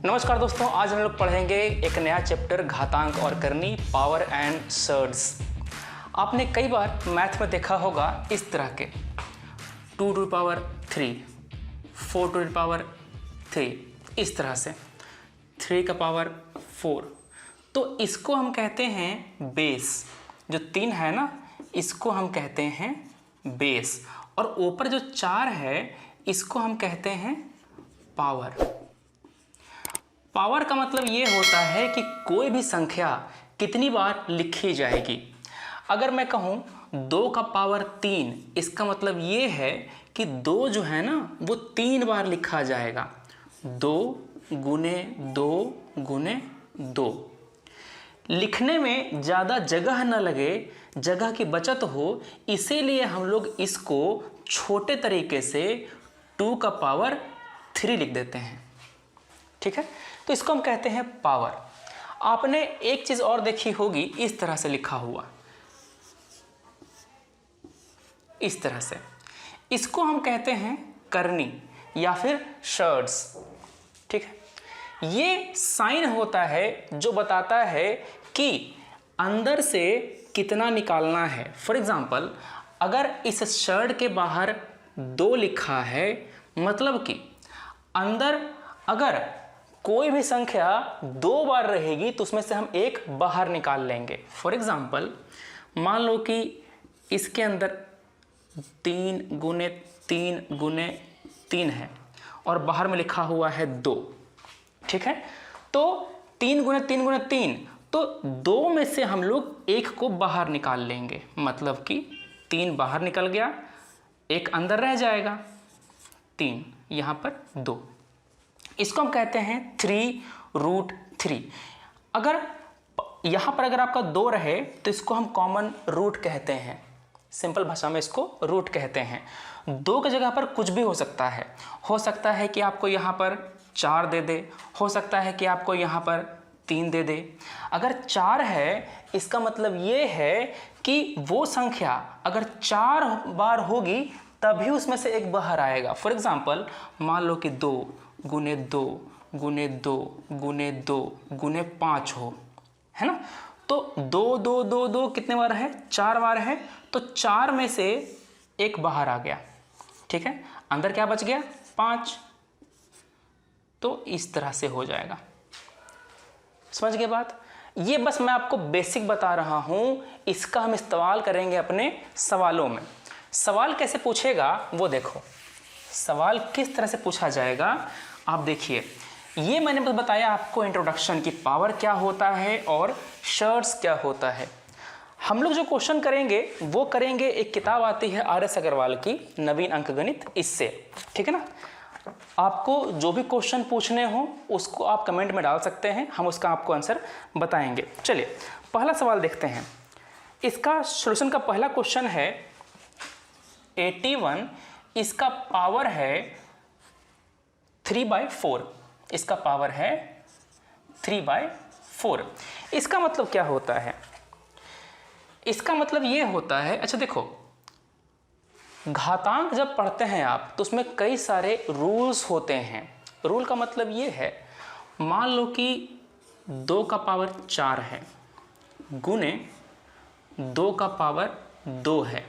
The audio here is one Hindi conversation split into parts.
नमस्कार दोस्तों, आज हम लोग पढ़ेंगे एक नया चैप्टर घातांक और करनी, पावर एंड सर्ड्स। आपने कई बार मैथ में देखा होगा इस तरह के 2 to the power 3, 4 to the power 3, इस तरह से 3 का पावर 4। तो इसको हम कहते हैं बेस। जो 3 है ना, इसको हम कहते हैं बेस, और ऊपर जो 4 है इसको हम कहते हैं पावर। पावर का मतलब ये होता है कि कोई भी संख्या कितनी बार लिखी जाएगी। अगर मैं कहूँ 2 का पावर 3, इसका मतलब ये है कि 2 जो है ना वो 3 बार लिखा जाएगा। 2 गुने 2 गुने 2। लिखने में ज़्यादा जगह न लगे, जगह की बचत हो, इसीलिए हम लोग इसको छोटे तरीके से 2 का पावर 3 लिख देते हैं। ठीक है, तो इसको हम कहते हैं पावर। आपने एक चीज और देखी होगी, इस तरह से लिखा हुआ, इस तरह से। इसको हम कहते हैं करनी या फिर सर्ड्स। ठीक है, ये साइन होता है जो बताता है कि अंदर से कितना निकालना है। फॉर एग्जाम्पल, अगर इस सर्ड के बाहर 2 लिखा है, मतलब कि अंदर अगर कोई भी संख्या 2 बार रहेगी तो उसमें से हम 1 बाहर निकाल लेंगे। फॉर एग्जाम्पल, मान लो कि इसके अंदर 3 गुने 3 गुने 3 है और बाहर में लिखा हुआ है 2। ठीक है, तो 3 गुने 3 गुने 3, तो 2 में से हम लोग 1 को बाहर निकाल लेंगे। मतलब कि 3 बाहर निकल गया, 1 अंदर रह जाएगा, 3 यहाँ पर 2। इसको हम कहते हैं 3√3। अगर यहाँ पर अगर आपका 2 रहे तो इसको हम कॉमन रूट कहते हैं। सिंपल भाषा में इसको रूट कहते हैं। 2 की जगह पर कुछ भी हो सकता है। हो सकता है कि आपको यहाँ पर 4 दे दे, हो सकता है कि आपको यहाँ पर 3 दे दे। अगर 4 है, इसका मतलब ये है कि वो संख्या अगर 4 बार होगी तभी उसमें से 1 बाहर आएगा। फॉर एग्जाम्पल, मान लो कि 2 गुने 2 गुने 2 गुने 2 गुने 5 हो, है ना। तो 2 2 2 2 कितने बार है? 4 बार है। तो 4 में से 1 बाहर आ गया। ठीक है, अंदर क्या बच गया? 5। तो इस तरह से हो जाएगा। समझ गए बात? ये बस मैं आपको बेसिक बता रहा हूं, इसका हम इस्तेमाल करेंगे अपने सवालों में। सवाल कैसे पूछेगा वो देखो। सवाल किस तरह से पूछा जाएगा आप देखिए। ये मैंने बस बताया आपको इंट्रोडक्शन की पावर क्या होता है और सर्ड्स क्या होता है। हम लोग जो क्वेश्चन करेंगे वो करेंगे, एक किताब आती है RS अग्रवाल की, नवीन अंकगणित, इससे। ठीक है ना। आपको जो भी क्वेश्चन पूछने हो उसको आप कमेंट में डाल सकते हैं, हम उसका आपको आंसर बताएंगे। चलिए पहला सवाल देखते हैं। इसका सॉल्यूशन का पहला क्वेश्चन है 81, इसका पावर है 3/4। इसका पावर है 3/4। इसका मतलब क्या होता है? इसका मतलब ये होता है, अच्छा देखो, घातांक जब पढ़ते हैं आप तो उसमें कई सारे रूल्स होते हैं। रूल का मतलब ये है, मान लो कि 2 का पावर 4 है गुने 2 का पावर 2 है।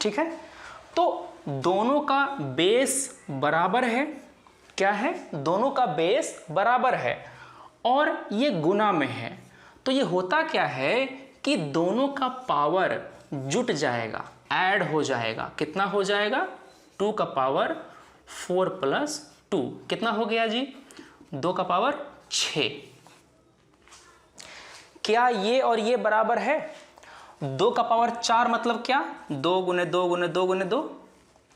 ठीक है, तो दोनों का बेस बराबर है। क्या है? दोनों का बेस बराबर है और ये गुना में है। तो ये होता क्या है कि दोनों का पावर जुट जाएगा, ऐड हो जाएगा। कितना हो जाएगा? 2 का पावर 4 प्लस 2 कितना हो गया जी? 2 का पावर 6। क्या ये और ये बराबर है? 2 का पावर 4 मतलब क्या? 2 गुने 2 गुने 2 गुने 2,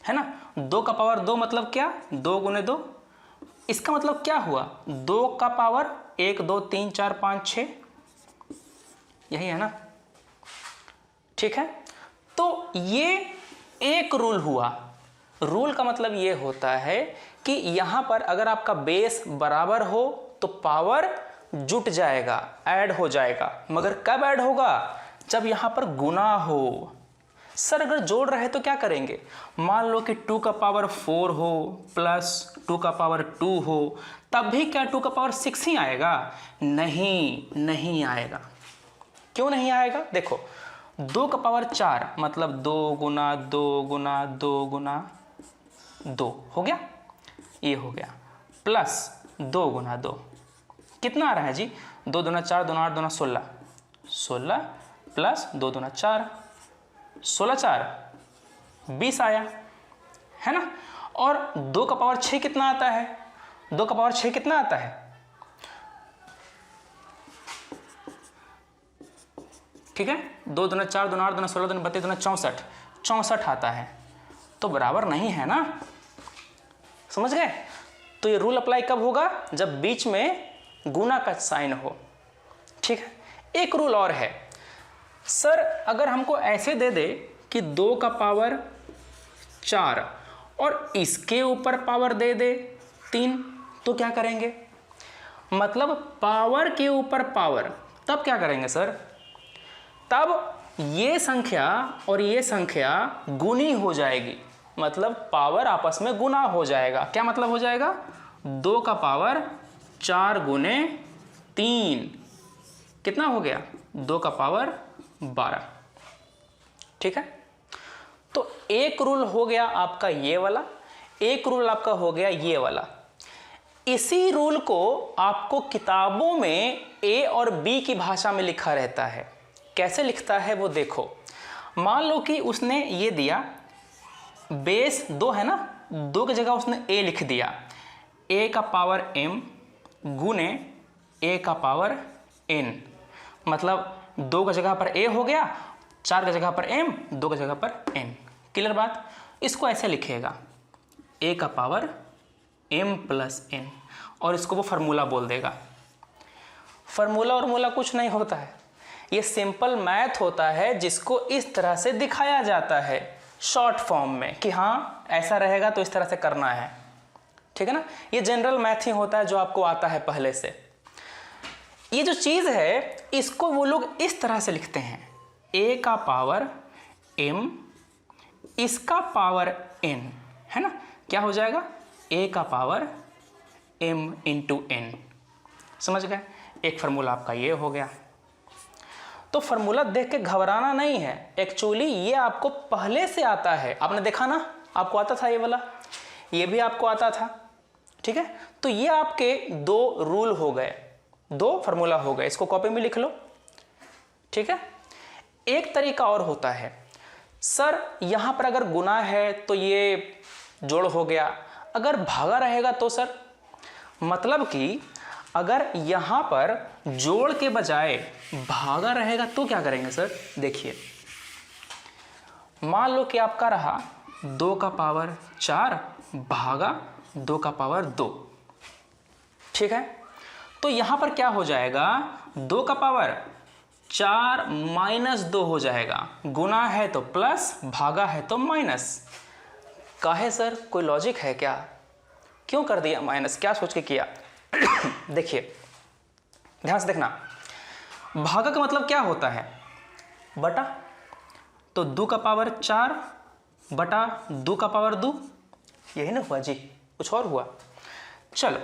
है ना। 2 का पावर 2 मतलब क्या? 2 गुने 2। इसका मतलब क्या हुआ? 2 का पावर 1 2 3 4 5 6, यही है ना। ठीक है, तो ये एक रूल हुआ। रूल का मतलब ये होता है कि यहां पर अगर आपका बेस बराबर हो तो पावर जुट जाएगा, ऐड हो जाएगा। मगर कब ऐड होगा? जब यहां पर गुना हो। सर अगर जोड़ रहे तो क्या करेंगे, मान लो कि 2 का पावर 4 हो प्लस 2 का पावर 2 हो, तब भी क्या 2 का पावर 6 ही आएगा? नहीं आएगा। क्यों नहीं आएगा? देखो 2 का पावर 4 मतलब 2 गुना 2 गुना 2 गुना 2 हो गया, ये हो गया, प्लस 2 गुना 2 कितना आ रहा है जी? 2 दूना 4, 2 8 2 16, 16 प्लस 2 दूना 4, 16 4 20 आया, है ना। और 2 का पावर 6 कितना आता है? 2 का पावर 6 कितना आता है? ठीक है, 2 दूना 4, 2 8 2 16 2 32 2 64, 64 आता है, तो बराबर नहीं है ना। समझ गए? तो ये रूल अप्लाई कब होगा? जब बीच में गुना का साइन हो। ठीक है, एक रूल और है सर, अगर हमको ऐसे दे दे कि 2 का पावर 4 और इसके ऊपर पावर दे दे 3, तो क्या करेंगे? मतलब पावर के ऊपर पावर, तब क्या करेंगे सर? तब ये संख्या और ये संख्या गुनी हो जाएगी, मतलब पावर आपस में गुना हो जाएगा। क्या मतलब हो जाएगा? 2 का पावर 4 गुने 3 कितना हो गया? 2 का पावर 12। ठीक है, तो एक रूल हो गया आपका ये वाला, एक रूल आपका हो गया ये वाला। इसी रूल को आपको किताबों में ए और बी की भाषा में लिखा रहता है। कैसे लिखता है वो देखो। मान लो कि उसने ये दिया, बेस 2 है ना, 2 की जगह उसने ए लिख दिया, ए का पावर m गुने ए का पावर n, मतलब 2 की जगह पर a हो गया, 4 की जगह पर m, 2 की जगह पर n। क्लियर बात? इसको ऐसे लिखेगा a का पावर m प्लस n, और इसको वो फार्मूला बोल देगा। फार्मूला और मूला कुछ नहीं होता है, ये सिंपल मैथ होता है जिसको इस तरह से दिखाया जाता है शॉर्ट फॉर्म में कि हाँ ऐसा रहेगा तो इस तरह से करना है। ठीक है ना, ये जनरल मैथ ही होता है जो आपको आता है पहले से। ये जो चीज़ है इसको वो लोग इस तरह से लिखते हैं, a का पावर m, इसका पावर n, है ना। क्या हो जाएगा? a का पावर m इंटू n। समझ गए? एक फार्मूला आपका ये हो गया। तो फार्मूला देख के घबराना नहीं है, एक्चुअली ये आपको पहले से आता है। आपने देखा ना, आपको आता था ये वाला, ये भी आपको आता था। ठीक है, तो ये आपके 2 रूल हो गए, 2 फार्मूला हो गए। इसको कॉपी में लिख लो। ठीक है, एक तरीका और होता है सर, यहां पर अगर गुना है तो ये जोड़ हो गया, अगर भागा रहेगा तो सर, मतलब कि अगर यहां पर जोड़ के बजाय भागा रहेगा तो क्या करेंगे सर? देखिए, मान लो कि आपका रहा 2 का पावर 4 भागा 2 का पावर 2। ठीक है, तो यहां पर क्या हो जाएगा? 2 का पावर 4 माइनस 2 हो जाएगा। गुना है तो प्लस, भागा है तो माइनस। काहे सर, कोई लॉजिक है क्या? क्यों कर दिया माइनस? क्या सोच के किया? देखिए, ध्यान से देखना, भागा का मतलब क्या होता है? बटा। तो 2 का पावर 4 बटा 2 का पावर 2, यही ना हुआ जी, कुछ और हुआ? चलो,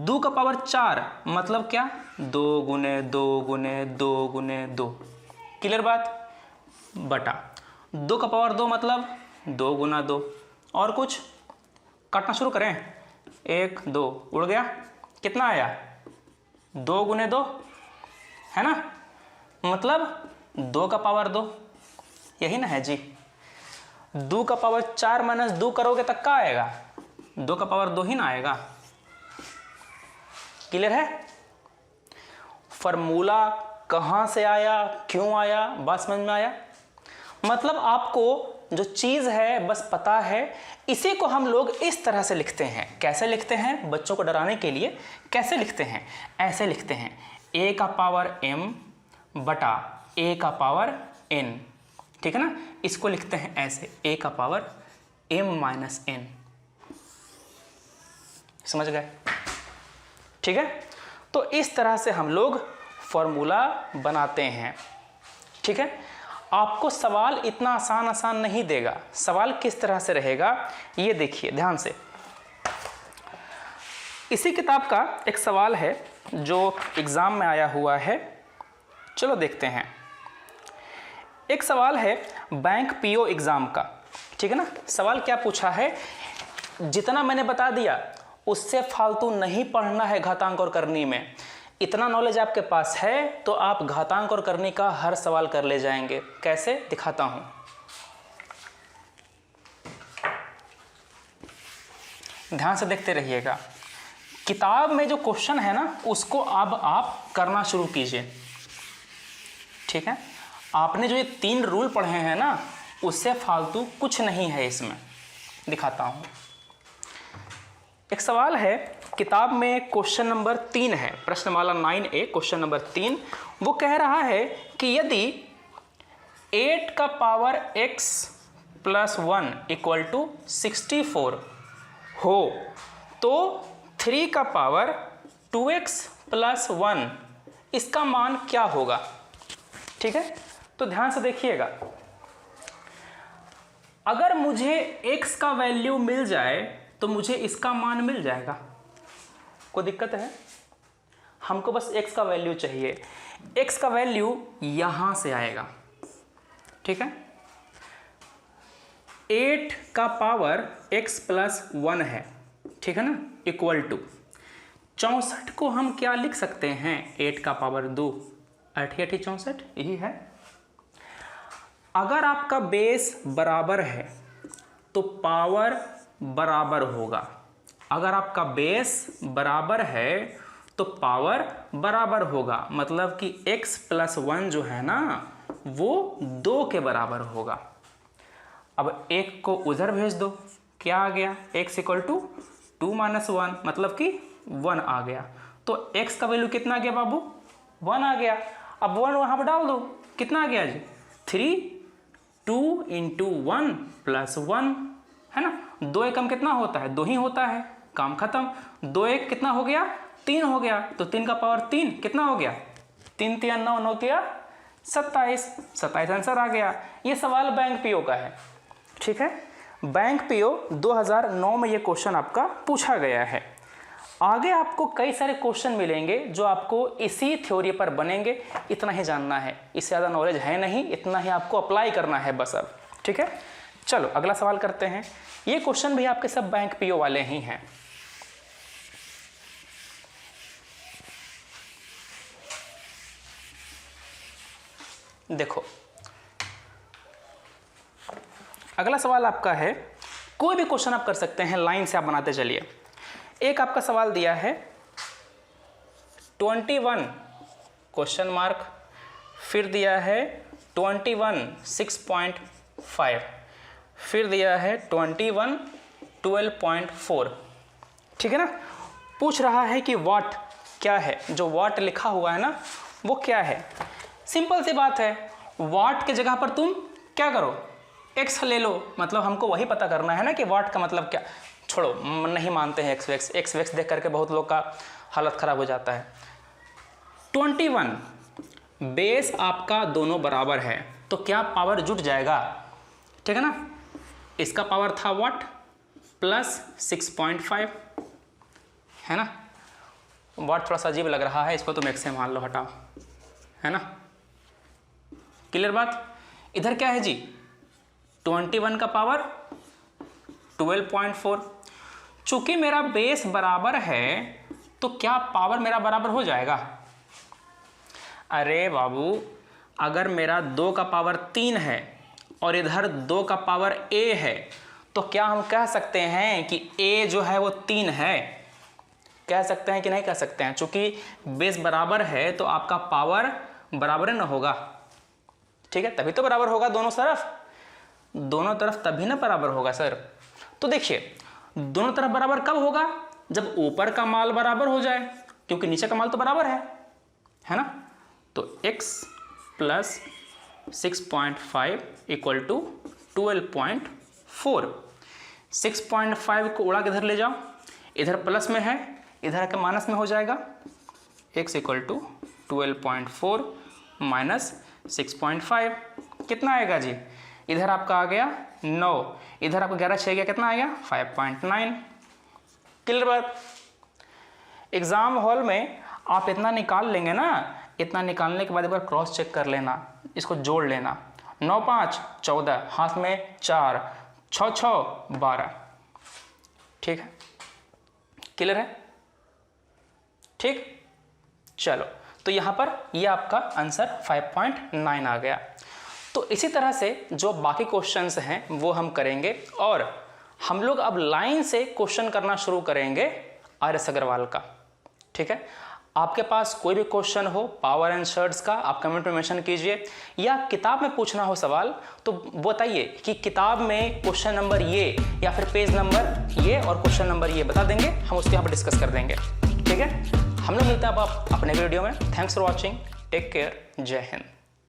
2 का पावर 4 मतलब क्या? 2 गुने 2 गुने 2 गुने 2। क्लियर बात? बटा 2 का पावर 2 मतलब 2 गुना 2। और कुछ? काटना शुरू करें। 1 2 उड़ गया, कितना आया? 2 गुने 2, है ना, मतलब 2 का पावर 2, यही ना है जी। 2 का पावर 4 माइनस 2 करोगे तक का आएगा? 2 का पावर 2 ही ना आएगा। क्लियर है? फॉर्मूला कहां से आया, क्यों आया, बात समझ में आया? मतलब आपको जो चीज है बस पता है, इसी को हम लोग इस तरह से लिखते हैं। कैसे लिखते हैं? बच्चों को डराने के लिए कैसे लिखते हैं? ऐसे लिखते हैं, a का पावर m बटा a का पावर n। ठीक है ना, इसको लिखते हैं ऐसे, a का पावर m माइनस n। समझ गए? ठीक है, तो इस तरह से हम लोग फॉर्मूला बनाते हैं। ठीक है, आपको सवाल इतना आसान नहीं देगा। सवाल किस तरह से रहेगा ये देखिए ध्यान से। इसी किताब का एक सवाल है जो एग्ज़ाम में आया हुआ है, चलो देखते हैं। एक सवाल है बैंक पीओ एग्ज़ाम का, ठीक है ना। सवाल क्या पूछा है, जितना मैंने बता दिया उससे फालतू नहीं पढ़ना है घातांक और करनी में। इतना नॉलेज आपके पास है तो आप घातांक और करनी का हर सवाल कर ले जाएंगे। कैसे, दिखाता हूं। ध्यान से देखते रहिएगा। किताब में जो क्वेश्चन है ना उसको अब आप करना शुरू कीजिए, ठीक है। आपने जो ये 3 रूल पढ़े हैं ना उससे फालतू कुछ नहीं है इसमें। दिखाता हूं। एक सवाल है किताब में, क्वेश्चन नंबर 3 है, प्रश्नमाला 9A क्वेश्चन नंबर 3। वो कह रहा है कि यदि 8 का पावर x + 1 = 64 हो तो 3 का पावर 2x + 1 इसका मान क्या होगा, ठीक है। तो ध्यान से देखिएगा। अगर मुझे x का वैल्यू मिल जाए तो मुझे इसका मान मिल जाएगा। कोई दिक्कत है? हमको बस x का वैल्यू चाहिए। x का वैल्यू यहां से आएगा, ठीक है। 8 का पावर x + 1 है, ठीक है ना, = 64 को हम क्या लिख सकते हैं, 8 का पावर 2, 8 8 64, यही है। अगर आपका बेस बराबर है तो पावर बराबर होगा। अगर आपका बेस बराबर है तो पावर बराबर होगा, मतलब कि x + 1 जो है ना वो 2 के बराबर होगा। अब 1 को उधर भेज दो, क्या आ गया, x = 2 - 1, मतलब कि 1 आ गया। तो x का वैल्यू कितना आ गया बाबू, 1 आ गया। अब 1 वहां पर डाल दो, कितना आ गया जी, 3, 2 × 1 + 1, है ना। 2 एकम कितना होता है, 2 ही होता है, काम खत्म। 2 1 कितना हो गया, 3 हो गया। तो 3 का पावर 3 कितना हो गया, 3 × 3 = 9, 9 × 27, 27 आंसर आ गया। ये सवाल बैंक पीओ का है, ठीक है। बैंक पीओ 2009 में ये क्वेश्चन आपका पूछा गया है। आगे आपको कई सारे क्वेश्चन मिलेंगे जो आपको इसी थ्योरी पर बनेंगे। इतना ही जानना है, इससे ज़्यादा नॉलेज है नहीं, इतना ही आपको अप्लाई करना है बस अब, ठीक है। चलो अगला सवाल करते हैं। ये क्वेश्चन भी आपके सब बैंक पीओ वाले ही हैं। देखो अगला सवाल आपका है, कोई भी क्वेश्चन आप कर सकते हैं, लाइन से आप बनाते चलिए। एक आपका सवाल दिया है 21 क्वेश्चन मार्क, फिर दिया है 21 6.5, फिर दिया है 21 12.4, ठीक है ना। पूछ रहा है कि वाट क्या है, जो वाट लिखा हुआ है ना वो क्या है। सिंपल सी बात है, वाट के जगह पर तुम क्या करो, x ले लो, मतलब हमको वही पता करना है ना कि वाट का मतलब क्या। छोड़ो, नहीं मानते हैं x वेक्स देख करके बहुत लोग का हालत ख़राब हो जाता है। 21 बेस आपका दोनों बराबर है तो क्या पावर जुट जाएगा, ठीक है ना। इसका पावर था वाट प्लस 6.5, है ना। वाट थोड़ा सा अजीब लग रहा है, इसको तुम x से मान लो, हटाओ, है ना। क्लियर बात। इधर क्या है जी, 21 का पावर 12.4। चूंकि मेरा बेस बराबर है तो क्या पावर मेरा बराबर हो जाएगा। अरे बाबू, अगर मेरा 2 का पावर 3 है और इधर 2 का पावर a है तो क्या हम कह सकते हैं कि a जो है वो 3 है, कह सकते हैं कि नहीं कह सकते हैं। चूंकि बेस बराबर है तो आपका पावर बराबर न होगा, ठीक है, तभी तो बराबर होगा दोनों तरफ तभी ना बराबर होगा सर। तो देखिए दोनों तरफ बराबर कब होगा, जब ऊपर का माल बराबर हो जाए, क्योंकि नीचे का माल तो बराबर है ना। तो x + 6.5 = 12.4। 6.5 को उड़ा के इधर ले जाओ, इधर प्लस में है, इधर के माइनस में हो जाएगा। x = 12.4 - 6.5, कितना आएगा जी, इधर आपका आ गया 9, इधर आपका 11 6 गया, कितना आ गया 5.9। क्लियर बात। एग्जाम हॉल में आप इतना निकाल लेंगे ना, इतना निकालने के बाद एक बार क्रॉस चेक कर लेना, इसको जोड़ लेना, 9 5 14, हाथ में 4, 6 6 12। ठीक है, क्लियर है, ठीक। चलो, तो यहां पर ये आपका आंसर 5.9 आ गया। तो इसी तरह से जो बाकी क्वेश्चंस हैं वो हम करेंगे, और हम लोग अब लाइन से क्वेश्चन करना शुरू करेंगे आर.एस. अग्रवाल का। ठीक है, आपके पास कोई भी क्वेश्चन हो पावर एंड शर्ट्स का, आप कमेंट में मेंशन कीजिए, या किताब में पूछना हो सवाल तो बताइए कि किताब में क्वेश्चन नंबर ये या फिर पेज नंबर ये और क्वेश्चन नंबर ये बता देंगे, हम उसको यहाँ पर डिस्कस कर देंगे। ठीक है, हम लोग मिलते हैं अब आप अपने वीडियो में। Thanks for watching, take care, Jai Hind.